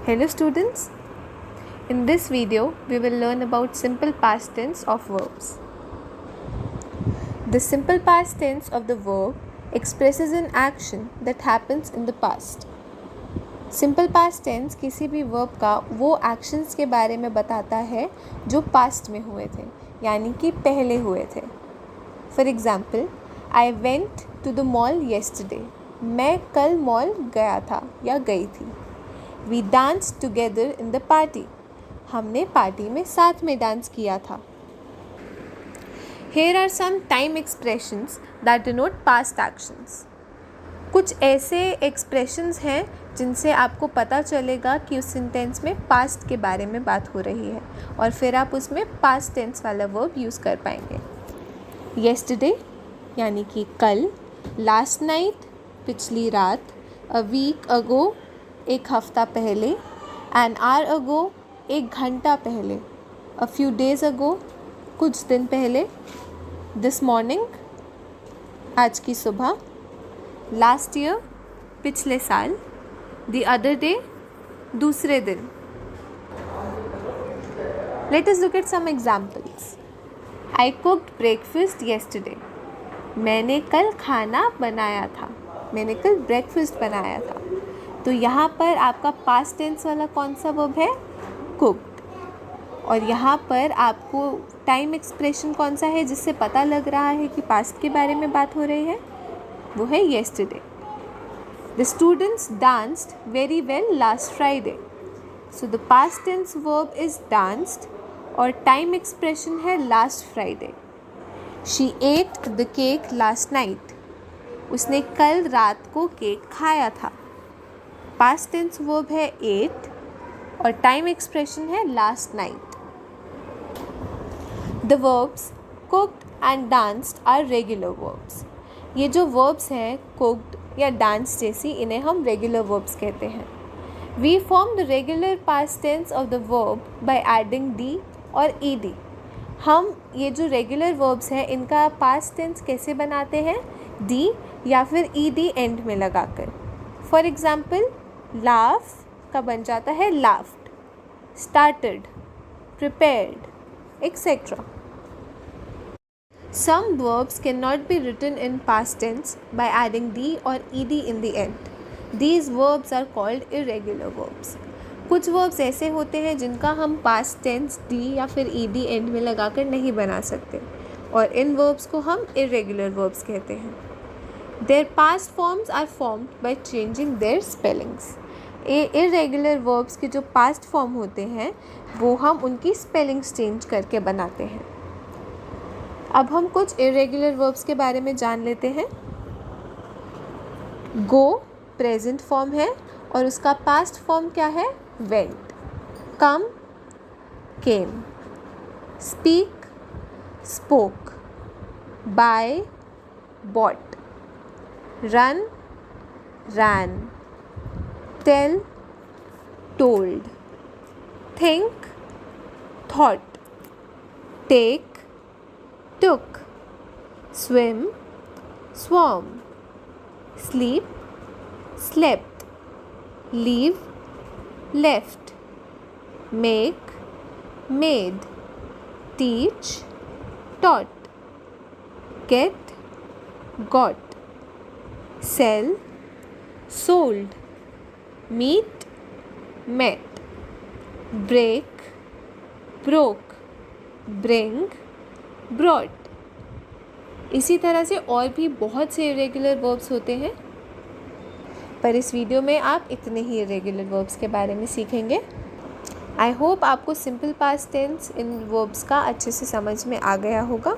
Hello students, in this video we will learn about simple past tense of verbs. The simple past tense of the verb expresses an action that happens in the past. Simple past tense किसी भी verb का वो actions के बारे में बताता है जो past में हुए थे, यानी कि पहले हुए थे. For example, I went to the mall yesterday. मैं कल मॉल गया था या गई थी. We danced together in the party. हमने पार्टी में साथ में डांस किया था. Here are some time expressions that denote past actions. कुछ ऐसे expressions हैं जिनसे आपको पता चलेगा कि उस सेंटेंस में past के बारे में बात हो रही है और फिर आप उसमें past tense वाला verb यूज़ कर पाएंगे. Yesterday यानी कि कल, last night पिछली रात, a week ago एक हफ्ता पहले, an hour ago एक घंटा पहले, a few days ago कुछ दिन पहले, this morning आज की सुबह, last year पिछले साल, the other day दूसरे दिन. Let us look at some examples. I cooked breakfast yesterday. मैंने कल खाना बनाया था. मैंने कल ब्रेकफास्ट बनाया था. तो यहाँ पर आपका पास्ट टेंस वाला कौन सा वर्ब है? कुक्ड. और यहाँ पर आपको टाइम एक्सप्रेशन कौन सा है जिससे पता लग रहा है कि पास्ट के बारे में बात हो रही है? वो है yesterday. The students danced very well last Friday. So the past tense verb is danced और टाइम एक्सप्रेशन है last Friday. She ate the cake last night. उसने कल रात को केक खाया था. पास्ट टेंस वर्ब है ate और टाइम एक्सप्रेशन है last night. The verbs cooked and danced are regular verbs. ये जो वर्ब्स हैं कुक्ड या डांस जैसी, इन्हें हम रेगुलर वर्ब्स कहते हैं. We form the regular past tense of the verb by adding D और ई डी. हम ये जो रेगुलर वर्ब्स हैं इनका पास्ट टेंस कैसे बनाते हैं? डी या फिर ई डी एंड में लगाकर. फॉर एग्जाम्पल, लाफ का बन जाता है laughed, started, prepared, etcetera. Some verbs cannot be written in past tense by adding d or ed in the end. These verbs are called irregular verbs. कुछ verbs ऐसे होते हैं जिनका हम past tense d या फिर ed end में लगाकर नहीं बना सकते और इन verbs को हम irregular verbs कहते हैं. Their past forms are formed by changing their spellings. irregular verbs के जो past form होते हैं वो हम उनकी spellings change करके बनाते हैं. अब हम कुछ irregular verbs के बारे में जान लेते हैं. Go present form है और उसका past form क्या है? Went. Come came. Speak spoke. Buy bought. Run ran. Tell told. Think thought. Take took. Swim swam. Sleep slept. Leave left. Make made. Teach taught. Get got. Sell sold. Meet met. Break broke. Bring brought. इसी तरह से और भी बहुत से irregular verbs होते हैं, पर इस वीडियो में आप इतने ही इरेगुलर वर्ब्स के बारे में सीखेंगे. आई होप आपको सिंपल पास्ट टेंस इन वर्ब्स का अच्छे से समझ में आ गया होगा.